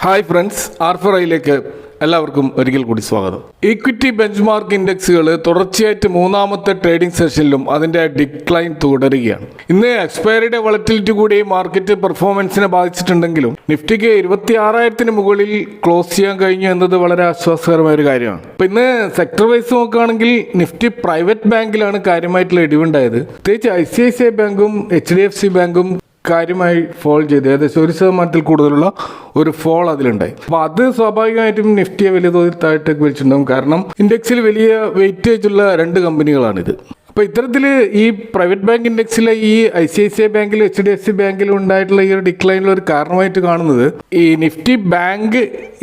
Hi friends, ആർഫറയിലേക്ക് എല്ലാവർക്കും ഒരിക്കൽ കൂടി സ്വാഗതം. ഇക്വിറ്റി ബെഞ്ച്മാർക്ക് ഇൻഡെക്സുകൾ തുടർച്ചയായിട്ട് മൂന്നാമത്തെ ട്രേഡിംഗ് സെഷനിലും അതിൻ്റെ ഡിക്ലൈൻ തുടരുകയാണ്. ഇന്ന് എക്സ്പയറിയുടെ വളറ്റിലിറ്റി കൂടി മാർക്കറ്റ് പെർഫോമൻസിനെ ബാധിച്ചിട്ടുണ്ടെങ്കിലും നിഫ്റ്റിക്ക് 26,000 മുകളിൽ ക്ലോസ് ചെയ്യാൻ കഴിഞ്ഞു എന്നത് വളരെ ആശ്വാസകരമായ ഒരു കാര്യമാണ്. ഇപ്പം ഇന്ന് സെക്ടർ വൈസ് നോക്കുകയാണെങ്കിൽ നിഫ്റ്റി പ്രൈവറ്റ് ബാങ്കിലാണ് കാര്യമായിട്ടുള്ള ഇടിവുണ്ടായത്. പ്രത്യേകിച്ച് ICICI ബാങ്കും HDFC ബാങ്കും കാര്യമായി ഫോൾ ചെയ്ത് ഏകദേശം 1% കൂടുതലുള്ള ഒരു ഫോൾ അതിലുണ്ടായി. അപ്പോൾ അത് സ്വാഭാവികമായിട്ടും നിഫ്റ്റിയെ വലിയ തോതിൽ താഴത്തേക്ക് വലിച്ചിട്ടുണ്ടാകും. കാരണം ഇൻഡെക്സിൽ വലിയ വെയിറ്റേജ് ഉള്ള 2 കമ്പനികളാണിത്. അപ്പോൾ ഇത്തരത്തിൽ ഈ പ്രൈവറ്റ് ബാങ്ക് ഇൻഡെക്സിലെ ഈ ICICI ബാങ്കിലും HDFC ബാങ്കിലും ഉണ്ടായിട്ടുള്ള ഈ ഒരു ഡിക്ലൈനിൽ ഒരു കാരണമായിട്ട് കാണുന്നത് ഈ നിഫ്റ്റി ബാങ്ക്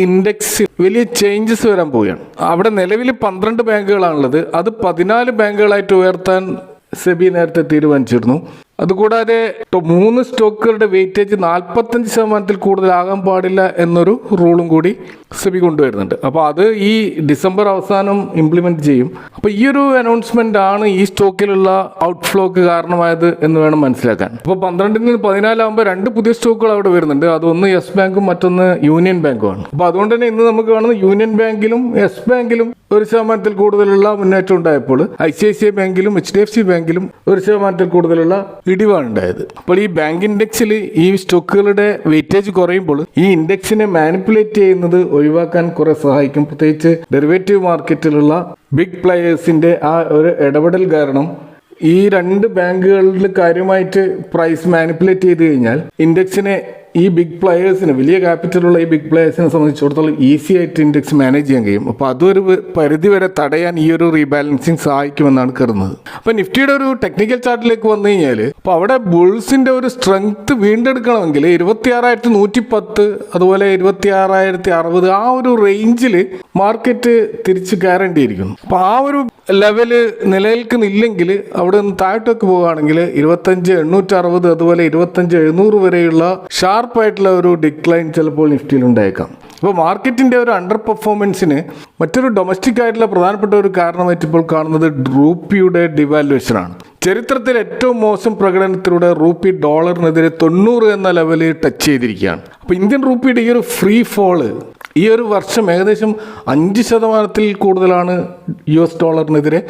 ഇൻഡെക്സ് വലിയ ചേഞ്ചസ് വരാൻ പോവുകയാണ്. അവിടെ നിലവിൽ 12 ബാങ്കുകളാണുള്ളത്. അത് 14 ബാങ്കുകളായിട്ട് ഉയർത്താൻ സെബി നേരത്തെ തീരുമാനിച്ചിരുന്നു. അതുകൂടാതെ 3 സ്റ്റോക്കുകളുടെ വെയിറ്റേജ് 45% കൂടുതലാകാൻ പാടില്ല എന്നൊരു റൂളും കൂടി സെബി കൊണ്ടുവരുന്നുണ്ട്. അപ്പോൾ അത് ഈ ഡിസംബർ അവസാനം ഇംപ്ലിമെന്റ് ചെയ്യും. അപ്പോൾ ഈ ഒരു അനൗൺസ്മെന്റ് ആണ് ഈ സ്റ്റോക്കിലുള്ള ഔട്ട്ഫ്ലോക്ക് കാരണമായത് എന്ന് വേണം മനസ്സിലാക്കാൻ. അപ്പോൾ 12 നിന്ന് 14 ആകുമ്പോൾ 2 പുതിയ സ്റ്റോക്കുകൾ അവിടെ വരുന്നുണ്ട്. അതൊന്ന് യെസ് ബാങ്കും മറ്റൊന്ന് യൂണിയൻ ബാങ്കുമാണ്. അപ്പോൾ അതുകൊണ്ട് തന്നെ ഇന്ന് നമുക്ക് കാണുന്നത് യൂണിയൻ ബാങ്കിലും യെസ് ബാങ്കിലും 1% കൂടുതലുള്ള മുന്നേറ്റം ഉണ്ടായപ്പോൾ ICICI ബാങ്കിലും HDFC ബാങ്കിലും 1% കൂടുതലുള്ള ഇടിവാണ് ഉണ്ടായത്. അപ്പോൾ ഈ ബാങ്ക് ഇൻഡെക്സിൽ ഈ സ്റ്റോക്കുകളുടെ വെയിറ്റേജ് കുറയുമ്പോൾ ഈ ഇൻഡെക്സിനെ മാനിപ്പുലേറ്റ് ചെയ്യുന്നത് ഒഴിവാക്കാൻ കുറെ സഹായിക്കും. പ്രത്യേകിച്ച് ഡെറിവേറ്റീവ് മാർക്കറ്റിലുള്ള ബിഗ് പ്ലെയേഴ്സിന്റെ ആ ഒരു ഇടപെടൽ കാരണം ഈ 2 ബാങ്കുകളിൽ കാര്യമായിട്ട് പ്രൈസ് മാനിപ്പുലേറ്റ് ചെയ്ത് കഴിഞ്ഞാൽ ഇൻഡെക്സിനെ ഈ ബിഗ് പ്ലെയേഴ്സിന് വലിയ ക്യാപിറ്റലുള്ള ഈ ബിഗ് പ്ലെയേഴ്സിനെ സംബന്ധിച്ചിടത്തോളം ഈസി ആയിട്ട് ഇൻഡെക്സ് മാനേജ് ചെയ്യാൻ കഴിയും. അപ്പോൾ അതൊരു പരിധി വരെ തടയാൻ ഈ ഒരു റീബാലൻസിങ് സഹായിക്കുമെന്നാണ് കരുതുന്നത്. അപ്പോൾ നിഫ്റ്റിയുടെ ഒരു ടെക്നിക്കൽ ചാർട്ടിലേക്ക് വന്നു കഴിഞ്ഞാൽ അപ്പോൾ അവിടെ ബുൾസിന്റെ ഒരു സ്ട്രെങ്ത് വീണ്ടെടുക്കണമെങ്കിൽ 26,110 അതുപോലെ 26,060 ആ ഒരു റേഞ്ചിൽ മാർക്കറ്റ് തിരിച്ചു കയറേണ്ടിയിരിക്കുന്നു. അപ്പോൾ ആ ഒരു ലെവല് നിലനിൽക്കുന്നില്ലെങ്കിൽ അവിടെ നിന്ന് താഴോട്ടൊക്കെ പോവുകയാണെങ്കിൽ 25,860 അതുപോലെ 25,700 വരെയുള്ള ഷാർപ്പായിട്ടുള്ള ഒരു ഡിക്ലൈൻ ചിലപ്പോൾ നിഫ്റ്റിയിൽ ഉണ്ടായേക്കാം. അപ്പോൾ മാർക്കറ്റിന്റെ ഒരു അണ്ടർ പെർഫോമൻസിന് മറ്റൊരു ഡൊമസ്റ്റിക് ആയിട്ടുള്ള പ്രധാനപ്പെട്ട ഒരു കാരണമായിട്ട് ഇപ്പോൾ കാണുന്നത് റൂപ്പിയുടെ ഡിവാലുവേഷനാണ്. ചരിത്രത്തിൽ ഏറ്റവും മോശം പ്രകടനത്തിലൂടെ റൂപ്പി ഡോളറിനെതിരെ 90 എന്ന ലെവലിൽ ടച്ച് ചെയ്തിരിക്കുകയാണ്. അപ്പോൾ ഇന്ത്യൻ റൂപ്പിയുടെ ഈ ഒരു ഫ്രീ ഫോള് ഈ ഒരു വർഷം ഏകദേശം 5% കൂടുതലാണ് US ഡോളറിനെതിരെ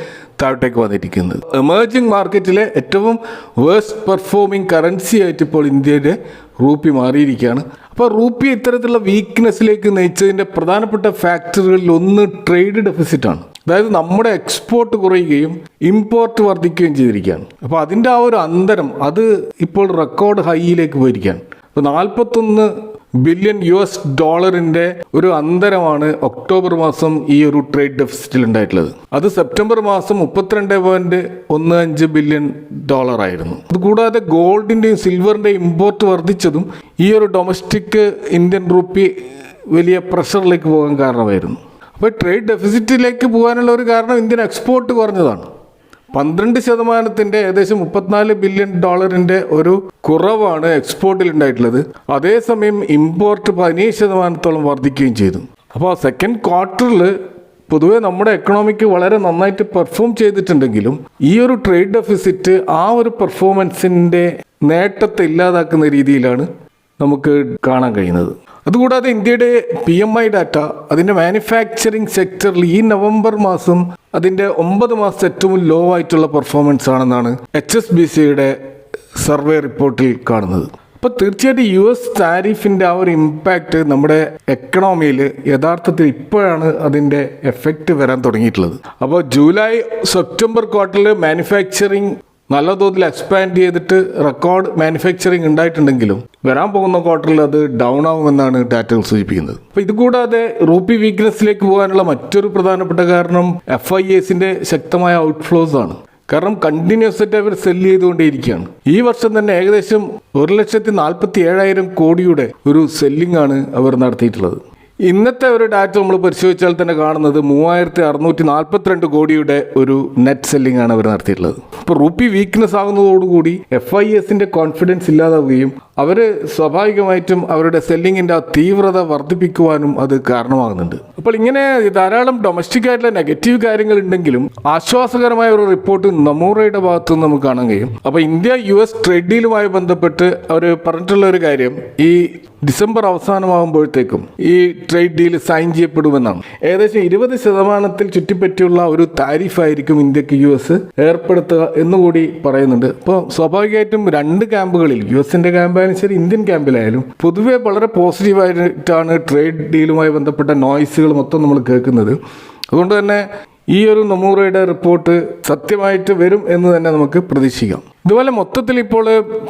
താഴോട്ടേക്ക് വന്നിരിക്കുന്നത്. എമേർജിംഗ് മാർക്കറ്റിലെ ഏറ്റവും വേഴ്സ്റ്റ് പെർഫോമിംഗ് കറൻസി ആയിട്ട് ഇപ്പോൾ ഇന്ത്യയുടെ റൂപ്പി മാറിയിരിക്കുകയാണ്. അപ്പോൾ റൂപ്പി ഇത്തരത്തിലുള്ള വീക്ക്നെസ്സിലേക്ക് നയിച്ചതിൻ്റെ പ്രധാനപ്പെട്ട ഫാക്ടറുകളിൽ ഒന്ന് ട്രേഡ് ഡെഫിസിറ്റാണ്. അതായത് നമ്മുടെ എക്സ്പോർട്ട് കുറയുകയും ഇമ്പോർട്ട് വർദ്ധിക്കുകയും ചെയ്തിരിക്കുകയാണ്. അപ്പോൾ അതിൻ്റെ ആ ഒരു അന്തരം അത് ഇപ്പോൾ റെക്കോർഡ് ഹൈയിലേക്ക് പോയിരിക്കുകയാണ്. അപ്പോൾ 41 ബില്യൺ US ഡോളറിന്റെ ഒരു അന്തരമാണ് ഒക്ടോബർ മാസം ഈ ഒരു ട്രേഡ് ഡെഫിസിറ്റിൽ ഉണ്ടായിട്ടുള്ളത്. അത് സെപ്റ്റംബർ മാസം 32.15 ബില്യൺ ഡോളർ ആയിരുന്നു. അതുകൂടാതെ ഗോൾഡിന്റെയും സിൽവറിന്റെയും ഇമ്പോർട്ട് വർദ്ധിച്ചതും ഈ ഒരു ഡൊമസ്റ്റിക് ഇന്ത്യൻ റൂപ്പി വലിയ പ്രഷറിലേക്ക് പോകാൻ കാരണമായിരുന്നു. അപ്പോൾ ട്രേഡ് ഡെഫിസിറ്റിലേക്ക് പോകാനുള്ള ഒരു കാരണം ഇന്ത്യൻ എക്സ്പോർട്ട് കുറഞ്ഞതാണ്. 12% ഏകദേശം 34 ബില്യൺ ഡോളറിന്റെ ഒരു കുറവാണ് എക്സ്പോർട്ടിൽ ഉണ്ടായിട്ടുള്ളത്. അതേസമയം ഇമ്പോർട്ട് 17% വർദ്ധിക്കുകയും ചെയ്തു. അപ്പോൾ സെക്കൻഡ് ക്വാർട്ടറിൽ പൊതുവെ നമ്മുടെ എക്കണോമിക്ക് വളരെ നന്നായിട്ട് പെർഫോം ചെയ്തിട്ടുണ്ടെങ്കിലും ഈ ഒരു ട്രേഡ് ഡെഫിസിറ്റ് ആ ഒരു പെർഫോമൻസിന്റെ നേട്ടത്തെ ഇല്ലാതാക്കുന്ന രീതിയിലാണ് നമുക്ക് കാണാൻ കഴിയുന്നത്. അതുകൂടാതെ ഇന്ത്യയുടെ PMI ഡാറ്റ അതിൻ്റെ മാനുഫാക്ചറിങ് സെക്ടറിൽ ഈ നവംബർ മാസം അതിൻ്റെ 9 മാസത്തെ ഏറ്റവും ലോ ആയിട്ടുള്ള പെർഫോമൻസ് ആണെന്നാണ് HSBCയുടെ സർവേ റിപ്പോർട്ടിൽ കാണുന്നത്. അപ്പോൾ തീർച്ചയായിട്ടും US താരിഫിൻ്റെ ആ ഒരു ഇമ്പാക്റ്റ് നമ്മുടെ എക്കണോമിയിൽ യഥാർത്ഥത്തിൽ ഇപ്പോഴാണ് അതിൻ്റെ എഫക്റ്റ് വരാൻ തുടങ്ങിയിട്ടുള്ളത്. അപ്പോൾ ജൂലൈ സെപ്റ്റംബർ ക്വാർട്ടറിൽ മാനുഫാക്ചറിങ് നല്ല തോതിൽ എക്സ്പാൻഡ് ചെയ്തിട്ട് റെക്കോർഡ് മാനുഫാക്ചറിങ് ഉണ്ടായിട്ടുണ്ടെങ്കിലും വരാൻ പോകുന്ന ക്വാർട്ടറിൽ അത് ഡൗൺ ആവുമെന്നാണ് ഡാറ്റകൾ സൂചിപ്പിക്കുന്നത്. അപ്പോൾ ഇതുകൂടാതെ റൂപ്പി വീക്ക്നെസ്സിലേക്ക് പോകാനുള്ള മറ്റൊരു പ്രധാനപ്പെട്ട കാരണം FIAസിന്റെ ശക്തമായ ഔട്ട്ഫ്ലോസ് ആണ്. കാരണം കണ്ടിന്യൂസ് ആയിട്ട് അവർ സെല്ല് ചെയ്തുകൊണ്ടേയിരിക്കുകയാണ്. ഈ വർഷം തന്നെ ഏകദേശം 1,47,000 കോടിയുടെ ഒരു സെല്ലിംഗ് ആണ് അവർ നടത്തിയിട്ടുള്ളത്. ഇന്നത്തെ ഒരു ഡാറ്റ നമ്മൾ പരിശോധിച്ചാൽ തന്നെ കാണുന്നത് 3642 കോടിയുടെ ഒരു നെറ്റ് സെല്ലിംഗ് ആണ് അവർ നടത്തിയിട്ടുള്ളത്. ഇപ്പോൾ റുപ്പി വീക്ക്നെസ് ആകുന്നതോടുകൂടി FISന്റെ കോൺഫിഡൻസ് ഇല്ലാതാവുകയും അവർ സ്വാഭാവികമായിട്ടും അവരുടെ സെല്ലിങ്ങിൻ്റെ ആ തീവ്രത വർദ്ധിപ്പിക്കുവാനും അത് കാരണമാകുന്നുണ്ട്. അപ്പോൾ ഇങ്ങനെ ധാരാളം ഡൊമസ്റ്റിക് ആയിട്ടുള്ള നെഗറ്റീവ് കാര്യങ്ങൾ ഉണ്ടെങ്കിലും ആശ്വാസകരമായ ഒരു റിപ്പോർട്ട് നമൂറയുടെ ഭാഗത്തു നിന്ന് നമുക്ക് കാണാൻ കഴിയും. അപ്പോൾ ഇന്ത്യ US ട്രേഡ് ഡീലുമായി ബന്ധപ്പെട്ട് അവർ പറഞ്ഞിട്ടുള്ള ഒരു കാര്യം, ഈ ഡിസംബർ അവസാനമാകുമ്പോഴത്തേക്കും ഈ ട്രേഡ് ഡീൽ സൈൻ ചെയ്യപ്പെടുമെന്നാണ്. ഏകദേശം 20% ചുറ്റിപ്പറ്റിയുള്ള ഒരു താരിഫായിരിക്കും ഇന്ത്യക്ക് US ഏർപ്പെടുത്തുക എന്നുകൂടി പറയുന്നുണ്ട്. അപ്പോൾ സ്വാഭാവികമായിട്ടും രണ്ട് ക്യാമ്പുകളിൽ, USന്റെ ക്യാമ്പായാലും ശരി ഇന്ത്യൻ ക്യാമ്പിലായാലും പൊതുവെ വളരെ പോസിറ്റീവായിട്ടാണ് ട്രേഡ് ഡീലുമായി ബന്ധപ്പെട്ട നോയ്സുകൾ മൊത്തം നമ്മൾ കേൾക്കുന്നത്. അതുകൊണ്ട് തന്നെ ഈ ഒരു നമൂറയുടെ റിപ്പോർട്ട് സത്യമായിട്ട് വരും എന്ന് തന്നെ നമുക്ക് പ്രതീക്ഷിക്കാം. ഇതുപോലെ മൊത്തത്തിൽ ഇപ്പോൾ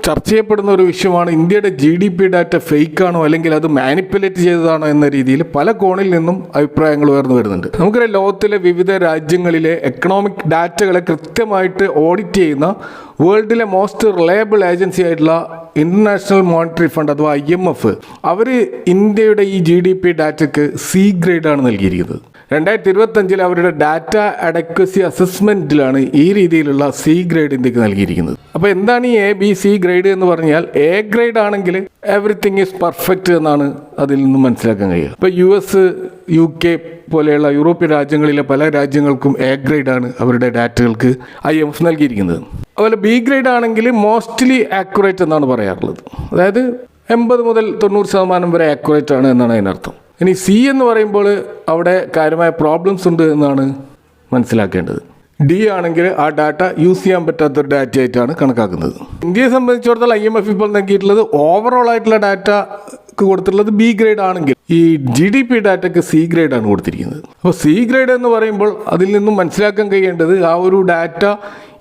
ചർച്ച ചെയ്യപ്പെടുന്ന ഒരു വിഷയമാണ് ഇന്ത്യയുടെ GDP ഡാറ്റ ഫേക്കാണോ അല്ലെങ്കിൽ അത് മാനിപ്പുലേറ്റ് ചെയ്തതാണോ എന്ന രീതിയിൽ പല കോണിൽ നിന്നും അഭിപ്രായങ്ങൾ ഉയർന്നു വരുന്നുണ്ട്. നമുക്കറിയാം, ലോകത്തിലെ വിവിധ രാജ്യങ്ങളിലെ എക്കണോമിക് ഡാറ്റകളെ കൃത്യമായിട്ട് ഓഡിറ്റ് ചെയ്യുന്ന വേൾഡിലെ മോസ്റ്റ് റിലയബിൾ ഏജൻസി ആയിട്ടുള്ള ഇന്റർനാഷണൽ മോണിറ്ററി ഫണ്ട് അഥവാ IMF അവർ ഇന്ത്യയുടെ ഈ GDP ഡാറ്റയ്ക്ക് C ഗ്രേഡാണ് നൽകിയിരിക്കുന്നത്. 2025 അവരുടെ ഡാറ്റ അഡക്വസി അസസ്മെന്റിലാണ് ഈ രീതിയിലുള്ള C ഗ്രേഡ് ഇന്ത്യക്ക് നൽകിയിരിക്കുന്നത്. അപ്പോൾ എന്താണ് ഈ ABC ഗ്രേഡ് എന്ന് പറഞ്ഞാൽ, A ഗ്രേഡ് ആണെങ്കിൽ എവറിത്തിങ് ഈസ് പെർഫെക്റ്റ് എന്നാണ് അതിൽ നിന്നും മനസ്സിലാക്കാൻ കഴിയുക. ഇപ്പോൾ US, UK പോലെയുള്ള യൂറോപ്യൻ രാജ്യങ്ങളിലെ പല രാജ്യങ്ങൾക്കും A ഗ്രേഡാണ് അവരുടെ ഡാറ്റകൾക്ക് IMF നൽകിയിരിക്കുന്നത്. അതുപോലെ B ഗ്രേഡ് ആണെങ്കിൽ മോസ്റ്റ്ലി ആക്യുറേറ്റ് എന്നാണ് പറയാറുള്ളത്. അതായത് 80 മുതൽ 90% വരെ ആക്യുറേറ്റ് ആണ് എന്നാണ് അതിനർത്ഥം. ഇനി C എന്ന് പറയുമ്പോൾ അവിടെ കാര്യമായ പ്രോബ്ലംസ് ഉണ്ട് എന്നാണ് മനസ്സിലാക്കേണ്ടത്. D ആണെങ്കിൽ ആ ഡാറ്റ യൂസ് ചെയ്യാൻ പറ്റാത്തൊരു ഡാറ്റ ആയിട്ടാണ് കണക്കാക്കുന്നത്. ഇന്ത്യയെ സംബന്ധിച്ചിടത്തോളം IMF ഇപ്പോൾ നൽകിയിട്ടുള്ളത് ഓവറോൾ ആയിട്ടുള്ള ഡാറ്റക്ക് കൊടുത്തിട്ടുള്ളത് B ഗ്രേഡ് ആണെങ്കിൽ ഈ GDP ഡാറ്റയ്ക്ക് C ഗ്രേഡാണ് കൊടുത്തിരിക്കുന്നത്. അപ്പോൾ C ഗ്രേഡ് എന്ന് പറയുമ്പോൾ അതിൽ നിന്നും മനസ്സിലാക്കാൻ കഴിയേണ്ടത് ആ ഒരു ഡാറ്റ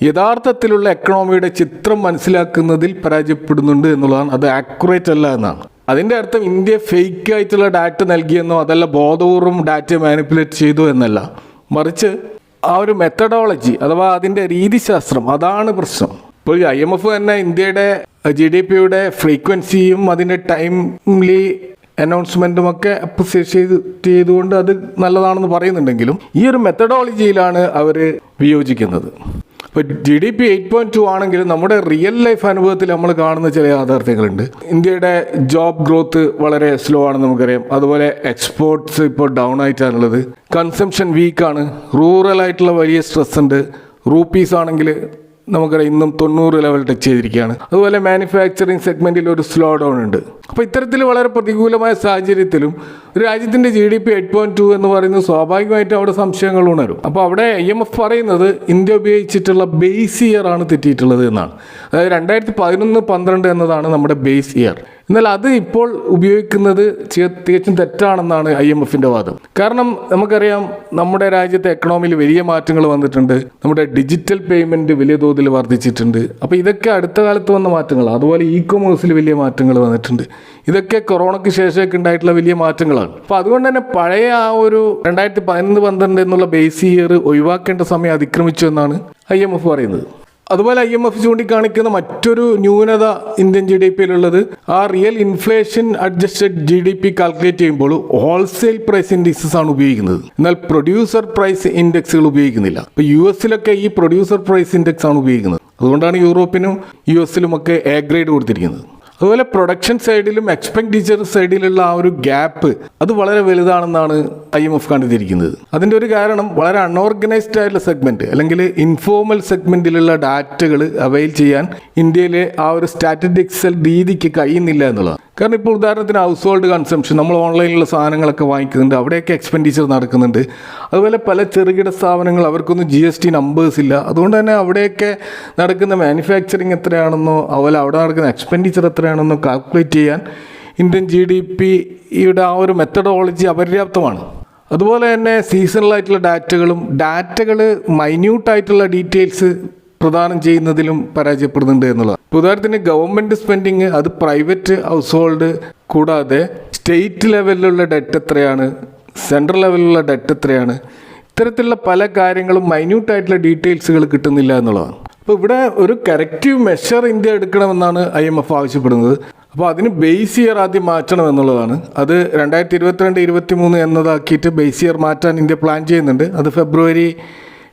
യഥാർത്ഥത്തിലുള്ള എക്കണോമിയുടെ ചിത്രം മനസ്സിലാക്കുന്നതിൽ പരാജയപ്പെടുന്നുണ്ട് എന്നുള്ളതാണ്. അത് ആക്യുറേറ്റ് അല്ല എന്നാണ്. അതിൻ്റെ അർത്ഥം ഇന്ത്യ ഫേക്ക് ആയിട്ടുള്ള ഡാറ്റ നൽകിയെന്നോ അതല്ല ബോധപൂർവം ഡാറ്റ മാനിപ്പുലേറ്റ് ചെയ്തു എന്നല്ല, മറിച്ച് ആ ഒരു മെത്തഡോളജി അഥവാ അതിൻ്റെ രീതിശാസ്ത്രം, അതാണ് പ്രശ്നം. ഇപ്പോൾ IMF തന്നെ ഇന്ത്യയുടെ GDPയുടെ ഫ്രീക്വൻസിയും അതിൻ്റെ ടൈംലി അനൗൺസ്മെൻറ്റും ഒക്കെ അപ്രിസിയേറ്റ് ചെയ്തുകൊണ്ട് അത് നല്ലതാണെന്ന് പറയുന്നുണ്ടെങ്കിലും ഈ ഒരു മെത്തഡോളജിയിലാണ് അവർ വിയോജിക്കുന്നത്. ഇപ്പോൾ GDP 8.2 ആണെങ്കിലും നമ്മുടെ റിയൽ ലൈഫ് അനുഭവത്തിൽ നമ്മൾ കാണുന്ന ചില യാഥാർത്ഥ്യങ്ങളുണ്ട്. ഇന്ത്യയുടെ ജോബ് ഗ്രോത്ത് വളരെ സ്ലോ ആണെന്ന് നമുക്കറിയാം. അതുപോലെ എക്സ്പോർട്ട്സ് ഇപ്പോൾ ഡൗൺ ആയിട്ടാണുള്ളത്. കൺസംഷൻ വീക്കാണ്. റൂറൽ ആയിട്ടുള്ള വലിയ സ്ട്രെസ് ഉണ്ട്. റൂപ്പീസ് ആണെങ്കിൽ നമുക്കറിയാം ഇന്നും 90 ലെവൽ ടച്ച് ചെയ്തിരിക്കുകയാണ്. അതുപോലെ മാനുഫാക്ചറിങ് സെഗ്മെൻറ്റിൽ ഒരു സ്ലോ ഡൗൺ ഉണ്ട്. അപ്പോൾ ഇത്തരത്തിൽ വളരെ പ്രതികൂലമായ സാഹചര്യത്തിലും ഒരു രാജ്യത്തിൻ്റെ GDP 8.2 എന്ന് പറയുന്നത് സ്വാഭാവികമായിട്ടും അവിടെ സംശയങ്ങൾ ഉണരും. അപ്പോൾ അവിടെ IMF പറയുന്നത് ഇന്ത്യ ഉപയോഗിച്ചിട്ടുള്ള ബേസ് ഇയർ ആണ് തെറ്റിയിട്ടുള്ളത് എന്നാണ്. അതായത് 2011-12 എന്നതാണ് നമ്മുടെ ബേസ് ഇയർ. എന്നാൽ അത് ഇപ്പോൾ ഉപയോഗിക്കുന്നത് തികച്ചും തെറ്റാണെന്നാണ് IMFന്റെ വാദം. കാരണം നമുക്കറിയാം നമ്മുടെ രാജ്യത്തെ എക്കണോമിയിൽ വലിയ മാറ്റങ്ങൾ വന്നിട്ടുണ്ട്. നമ്മുടെ ഡിജിറ്റൽ പേയ്മെൻറ്റ് വലിയ തോതിൽ വർദ്ധിച്ചിട്ടുണ്ട്. അപ്പോൾ ഇതൊക്കെ അടുത്ത കാലത്ത് വന്ന മാറ്റങ്ങളാണ്. അതുപോലെ ഇ-കൊമേഴ്സിൽ വലിയ മാറ്റങ്ങൾ വന്നിട്ടുണ്ട്. ഇതൊക്കെ കൊറോണയ്ക്ക് ശേഷമൊക്കെ ഉണ്ടായിട്ടുള്ള വലിയ മാറ്റങ്ങളാണ്. അപ്പോൾ അതുകൊണ്ട് തന്നെ പഴയ ആ ഒരു 2011-12 എന്നുള്ള ബേസ് ഇയർ ഒഴിവാക്കേണ്ട സമയം അതിക്രമിച്ചു എന്നാണ് IMF പറയുന്നത്. അതുപോലെ IMF ചൂണ്ടിക്കാണിക്കുന്ന മറ്റൊരു ന്യൂനത ഇന്ത്യൻ GDPയിലുള്ളത് ആ real inflation adjusted GDP calculate ചെയ്യുമ്പോൾ ഹോൾസെയിൽ പ്രൈസ് ഇൻഡെക്സസ് ആണ് ഉപയോഗിക്കുന്നത്. എന്നാൽ പ്രൊഡ്യൂസർ പ്രൈസ് ഇൻഡെക്സുകൾ ഉപയോഗിക്കുന്നില്ല. ഇപ്പോൾ US ഈ പ്രൊഡ്യൂസർ പ്രൈസ് ഇൻഡെക്സ് ആണ് ഉപയോഗിക്കുന്നത്. അതുകൊണ്ടാണ് യൂറോപ്പിനും US A ഗ്രേഡ് കൊടുത്തിരിക്കുന്നത്. അതുപോലെ പ്രൊഡക്ഷൻ സൈഡിലും എക്സ്പെൻഡിച്ചർ സൈഡിലുള്ള ആ ഒരു ഗ്യാപ്പ് അത് വളരെ വലുതാണെന്നാണ് IMF കണ്ടെത്തിയിരിക്കുന്നത്. അതിൻ്റെ ഒരു കാരണം വളരെ അൺഓർഗനൈസ്ഡ് ആയിട്ടുള്ള സെഗ്മെൻറ്റ് അല്ലെങ്കിൽ ഇൻഫോർമൽ സെഗ്മെൻറ്റിലുള്ള ഡാറ്റകൾ അവൈൽ ചെയ്യാൻ ഇന്ത്യയിലെ ആ ഒരു സ്റ്റാറ്റിസ്റ്റിക്സൽ രീതിക്ക് കഴിയുന്നില്ല എന്നുള്ളതാണ്. കാരണം ഇപ്പോൾ ഉദാഹരണത്തിന് ഹൗസ് ഹോൾഡ് കൺസംഷൻ, നമ്മൾ ഓൺലൈനിലുള്ള സാധനങ്ങളൊക്കെ വാങ്ങിക്കുന്നുണ്ട്, അവിടെയൊക്കെ എക്സ്പെൻഡിച്ചർ നടക്കുന്നുണ്ട്. അതുപോലെ പല ചെറുകിട സ്ഥാപനങ്ങൾ അവർക്കൊന്നും GST നമ്പേഴ്സ് ഇല്ല. അതുകൊണ്ട് തന്നെ അവിടെയൊക്കെ നടക്കുന്ന മാനുഫാക്ചറിങ് എത്രയാണെന്നോ അതുപോലെ അവിടെ നടക്കുന്ന എക്സ്പെൻഡിച്ചർ എത്രയാണെന്നോ കാൽക്കുലേറ്റ് ചെയ്യാൻ ഇന്ത്യൻ GDPയുടെ ആ ഒരു മെത്തഡോളജി അപര്യാപ്തമാണ്. അതുപോലെ തന്നെ സീസണലായിട്ടുള്ള ഡാറ്റകൾ മൈന്യൂട്ടായിട്ടുള്ള ഡീറ്റെയിൽസ് പ്രദാനം ചെയ്യുന്നതിലും പരാജയപ്പെടുന്നുണ്ട് എന്നുള്ളതാണ്. ഉദാഹരണത്തിന് ഗവൺമെൻറ് സ്പെൻഡിങ്, അത് പ്രൈവറ്റ് ഹൗസ് ഹോൾഡ് കൂടാതെ സ്റ്റേറ്റ് ലെവലിലുള്ള ഡെറ്റ് എത്രയാണ്, സെൻട്രൽ ലെവലിലുള്ള ഡെറ്റ് എത്രയാണ്, ഇത്തരത്തിലുള്ള പല കാര്യങ്ങളും മൈന്യൂട്ടായിട്ടുള്ള ഡീറ്റെയിൽസുകൾ കിട്ടുന്നില്ല എന്നുള്ളതാണ്. അപ്പോൾ ഇവിടെ ഒരു കറക്റ്റീവ് മെഷർ ഇന്ത്യ എടുക്കണമെന്നാണ് IMF ആവശ്യപ്പെടുന്നത്. അപ്പോൾ അതിന് ബേസ് ഇയർ ആദ്യം മാറ്റണം എന്നുള്ളതാണ്. അത് 2022-23 എന്നതാക്കിയിട്ട് ബേസ് ഇയർ മാറ്റാൻ ഇന്ത്യ പ്ലാൻ ചെയ്യുന്നുണ്ട്. അത് ഫെബ്രുവരി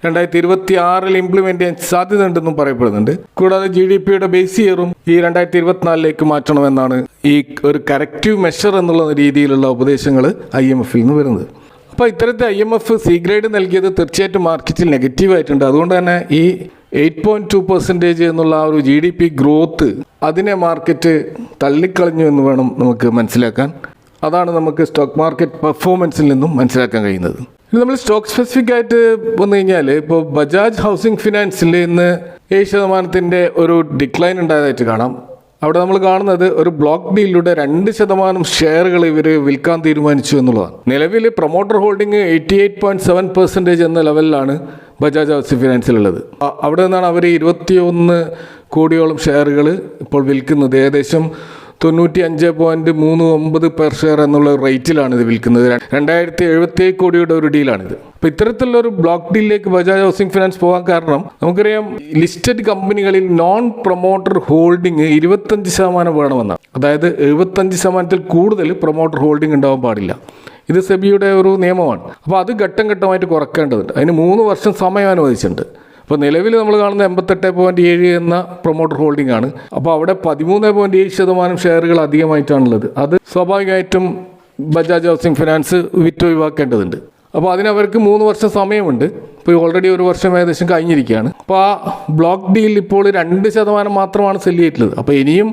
2026 ഇംപ്ലിമെന്റ് ചെയ്യാൻ സാധ്യതയുണ്ടെന്നും പറയപ്പെടുന്നുണ്ട്. കൂടാതെ GDPയുടെ ബേസ് ഇയറും ഈ 2024 മാറ്റണമെന്നാണ് ഈ ഒരു കറക്റ്റീവ് മെഷർ എന്നുള്ള രീതിയിലുള്ള ഉപദേശങ്ങൾ IMFൽ നിന്ന് വരുന്നത്. അപ്പോൾ ഇത്തരത്തിൽ IMF സി ഗ്രേഡ് നൽകിയത് തീർച്ചയായിട്ടും മാർക്കറ്റിൽ നെഗറ്റീവായിട്ടുണ്ട്. അതുകൊണ്ട് തന്നെ ഈ 8.2% എന്നുള്ള ആ ഒരു GDP ഗ്രോത്ത് അതിനെ മാർക്കറ്റ് തള്ളിക്കളഞ്ഞു എന്ന് വേണം നമുക്ക് മനസ്സിലാക്കാൻ. അതാണ് നമുക്ക് സ്റ്റോക്ക് മാർക്കറ്റ് പെർഫോമൻസിൽ നിന്നും മനസ്സിലാക്കാൻ കഴിയുന്നത്. ഇനി നമ്മൾ സ്റ്റോക്ക് സ്പെസിഫിക് ആയിട്ട് വന്നു കഴിഞ്ഞാൽ ഇപ്പോൾ ബജാജ് ഹൗസിംഗ് ഫിനാൻസിൽ ഇന്ന് 7% ഒരു ഡിക്ലൈൻ ഉണ്ടായതായിട്ട് കാണാം. അവിടെ നമ്മൾ കാണുന്നത് ഒരു ബ്ലോക്ക് ഡീലിലൂടെ 2% ഷെയറുകൾ ഇവർ വിൽക്കാൻ തീരുമാനിച്ചു എന്നുള്ളതാണ്. നിലവിൽ പ്രൊമോട്ടർ ഹോൾഡിംഗ് 88.7% എന്ന ലെവലിലാണ് ബജാജ് ഹൗസിംഗ് ഫിനാൻസിലുള്ളത്. അവിടെ നിന്നാണ് അവർ 21 കോടിയോളം ഷെയറുകൾ ഇപ്പോൾ വിൽക്കുന്നത്. ഏകദേശം 95.39 പെർ ഷെയർ എന്നുള്ള റേറ്റിലാണ് ഇത് വിൽക്കുന്നത്. 2077 കോടിയുടെ ഒരു ഡീലാണിത്. അപ്പോൾ ഇത്തരത്തിലുള്ളൊരു ബ്ലോക്ക് ഡീലിലേക്ക് ബജാജ് ഹൗസിംഗ് ഫിനാൻസ് പോകാൻ കാരണം നമുക്കറിയാം, ലിസ്റ്റഡ് കമ്പനികളിൽ നോൺ പ്രൊമോട്ടർ ഹോൾഡിംഗ് 25% വേണമെന്നാണ്. അതായത് 75%-ൽ കൂടുതൽ പ്രൊമോട്ടർ ഹോൾഡിംഗ് ഉണ്ടാവാൻ പാടില്ല. ഇത് സെബിയുടെ ഒരു നിയമമാണ്. അപ്പോൾ അത് ഘട്ടം ഘട്ടമായിട്ട് കുറയ്ക്കേണ്ടതുണ്ട്. അതിന് 3 വർഷം സമയം അനുവദിച്ചിട്ടുണ്ട്. അപ്പോൾ നിലവിൽ നമ്മൾ കാണുന്ന 88.7 എന്ന പ്രൊമോട്ടർ ഹോൾഡിംഗ് ആണ്. അപ്പോൾ അവിടെ 13.7% ഷെയറുകൾ അധികമായിട്ടാണുള്ളത്. അത് സ്വാഭാവികമായിട്ടും ബജാജ് ഹൗസിംഗ് ഫിനാൻസ് വിറ്റൊഴിവാക്കേണ്ടതുണ്ട്. അപ്പോൾ അതിനവർക്ക് 3 വർഷം സമയമുണ്ട്. ഇപ്പോൾ ഓൾറെഡി 1 വർഷം ഏകദേശം കഴിഞ്ഞിരിക്കുകയാണ്. അപ്പോൾ ആ ബ്ലോക്ക് ഡീൽ ഇപ്പോൾ 2% മാത്രമാണ് സെല്ല് ചെയ്തിട്ടുള്ളത്. അപ്പോൾ ഇനിയും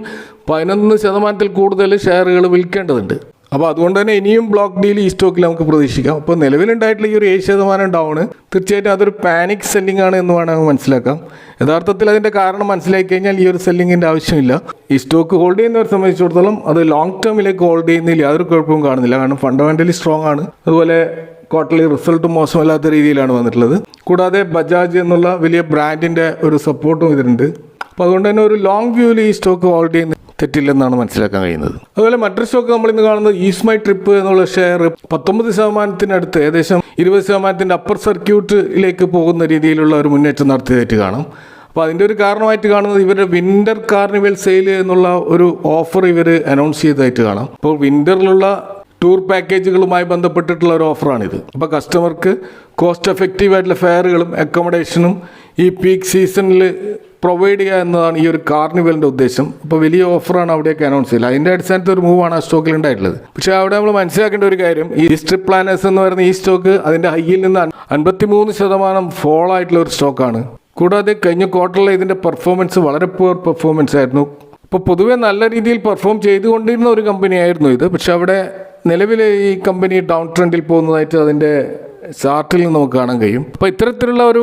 11%-ൽ കൂടുതൽ ഷെയറുകൾ വിൽക്കേണ്ടതുണ്ട്. അപ്പോൾ അതുകൊണ്ട് തന്നെ ഇനിയും ബ്ലോക്ക് ഡീൽ ഈ സ്റ്റോക്കിൽ നമുക്ക് പ്രതീക്ഷിക്കാം. അപ്പോൾ നിലവിലുണ്ടായിട്ടുള്ള ഈ ഒരു 7% ഡൗണ് തീർച്ചയായിട്ടും അതൊരു പാനിക് സെല്ലിംഗ് ആണ് എന്ന് വേണമെങ്കിൽ മനസ്സിലാക്കാം. യഥാർത്ഥത്തിൽ അതിൻ്റെ കാരണം മനസ്സിലാക്കി കഴിഞ്ഞാൽ ഈ ഒരു സെല്ലിങ്ങിൻ്റെ ആവശ്യമില്ല. ഈ സ്റ്റോക്ക് ഹോൾഡ് ചെയ്യുന്നവരെ സംബന്ധിച്ചിടത്തോളം അത് ലോങ് ടേമിലേക്ക് ഹോൾഡ് ചെയ്യുന്നതിൽ യാതൊരു കുഴപ്പവും കാണുന്നില്ല. കാരണം ഫണ്ടമെൻ്റലി സ്ട്രോങ് ആണ്. അതുപോലെ ക്വാർട്ടർലി റിസൾട്ടും മോശമല്ലാത്ത രീതിയിലാണ് വന്നിട്ടുള്ളത്. കൂടാതെ ബജാജ് എന്നുള്ള വലിയ ബ്രാൻഡിൻ്റെ ഒരു സപ്പോർട്ടും ഇതിനുണ്ട്. അപ്പോൾ അതുകൊണ്ട് തന്നെ ഒരു ലോങ് വ്യൂവിൽ ഈ സ്റ്റോക്ക് ഹോൾഡ് ചെയ്യുന്ന തെറ്റില്ലെന്നാണ് മനസ്സിലാക്കാൻ കഴിയുന്നത്. അതുപോലെ മറ്റൊരു സ്റ്റോക്ക് നമ്മളിന്ന് കാണുന്നത് ഈസ് മൈ ട്രിപ്പ് എന്നുള്ള ഷെയർ 19%-നടുത്ത് ഏകദേശം 20%-ന്റെ അപ്പർ സർക്യൂട്ടിലേക്ക് പോകുന്ന രീതിയിലുള്ള ഒരു മുന്നേറ്റം നടത്തിയതായിട്ട് കാണാം. അപ്പോൾ അതിൻ്റെ ഒരു കാരണമായിട്ട് കാണുന്നത് ഇവരുടെ വിൻ്റർ കാർണിവൽ സെയിൽ എന്നുള്ള ഒരു ഓഫർ ഇവർ അനൗൺസ് ചെയ്തതായിട്ട് കാണാം. അപ്പോൾ വിൻ്ററിലുള്ള ടൂർ പാക്കേജുകളുമായി ബന്ധപ്പെട്ടിട്ടുള്ള ഒരു ഓഫറാണിത്. അപ്പോൾ കസ്റ്റമർക്ക് കോസ്റ്റ് എഫക്റ്റീവ് ആയിട്ടുള്ള ഫെയറുകളും അക്കോമഡേഷനും ഈ പീക്ക് സീസണിൽ പ്രൊവൈഡ് ചെയ്യുക എന്നതാണ് ഈ ഒരു കാർണിവലിൻ്റെ ഉദ്ദേശം. അപ്പോൾ വലിയ ഓഫറാണ് അവിടെയൊക്കെ അനൗൺസ് ചെയ്യില്ല. അതിൻ്റെ അടിസ്ഥാനത്തിൽ ഒരു മൂവാണ് ആ സ്റ്റോക്കിൽ ഉണ്ടായിട്ടുള്ളത്. പക്ഷേ അവിടെ നമ്മൾ മനസ്സിലാക്കേണ്ട ഒരു കാര്യം, ഈ സ്ട്രിപ്പ് പ്ലാനേഴ്സ് എന്ന് പറയുന്ന ഈ സ്റ്റോക്ക് അതിൻ്റെ ഹൈയിൽ നിന്ന് 53% ഫോൾ ആയിട്ടുള്ള ഒരു സ്റ്റോക്കാണ്. കൂടാതെ കഴിഞ്ഞ ക്വാർട്ടറിൽ ഇതിൻ്റെ പെർഫോമൻസ് വളരെ പുവർ പെർഫോമൻസ് ആയിരുന്നു. അപ്പോൾ പൊതുവെ നല്ല രീതിയിൽ പെർഫോം ചെയ്തുകൊണ്ടിരുന്ന ഒരു കമ്പനിയായിരുന്നു ഇത്. പക്ഷെ അവിടെ നിലവിൽ ഈ കമ്പനി ഡൗൺ ട്രെൻഡിൽ പോകുന്നതായിട്ട് അതിൻ്റെ ചാർട്ടിൽ നിന്ന് നമുക്ക് കാണാൻ കഴിയും. അപ്പോൾ ഇത്തരത്തിലുള്ള ഒരു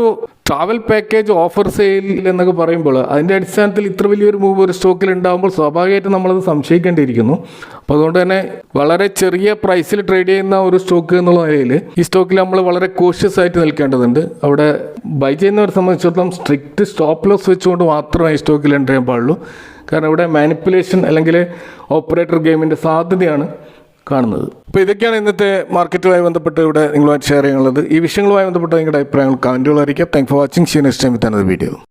ട്രാവൽ പാക്കേജ് ഓഫർ സെയിൽ എന്നൊക്കെ പറയുമ്പോൾ അതിൻ്റെ അടിസ്ഥാനത്തിൽ ഇത്ര വലിയൊരു മൂവ് ഒരു സ്റ്റോക്കിൽ ഉണ്ടാകുമ്പോൾ സ്വാഭാവികമായിട്ടും നമ്മളത് സംശയിക്കേണ്ടിയിരിക്കുന്നു. അപ്പോൾ അതുകൊണ്ട് തന്നെ വളരെ ചെറിയ പ്രൈസിൽ ട്രേഡ് ചെയ്യുന്ന ഒരു സ്റ്റോക്ക് എന്നുള്ള നിലയിൽ ഈ സ്റ്റോക്കിൽ നമ്മൾ വളരെ കോഷ്യസ് ആയിട്ട് നിൽക്കേണ്ടതുണ്ട്. അവിടെ ബൈ ചെയ്യുന്നവരെ സംബന്ധിച്ചിടത്തോളം സ്ട്രിക്റ്റ് സ്റ്റോപ്പ് ലോസ് വെച്ചുകൊണ്ട് മാത്രമേ ഈ സ്റ്റോക്കിൽ എൻ്റർ ചെയ്യാൻ പാടുള്ളൂ. കാരണം ഇവിടെ മാനിപ്പുലേഷൻ അല്ലെങ്കിൽ ഓപ്പറേറ്റർ ഗെയിമിൻ്റെ സാധ്യതയാണ് കാണുന്നത്. അപ്പോൾ ഇതൊക്കെയാണ് ഇന്നത്തെ മാർക്കറ്റുമായി ബന്ധപ്പെട്ട് ഇവിടെ നിങ്ങളുമായിട്ട് ഷെയർ ചെയ്യാനുള്ളത്. ഈ വിഷയങ്ങളുമായി ബന്ധപ്പെട്ട നിങ്ങളുടെ അഭിപ്രായങ്ങൾ കമൻറ്റുകൾ അറിയിക്കാം. Thank for watching. See you next time with another video.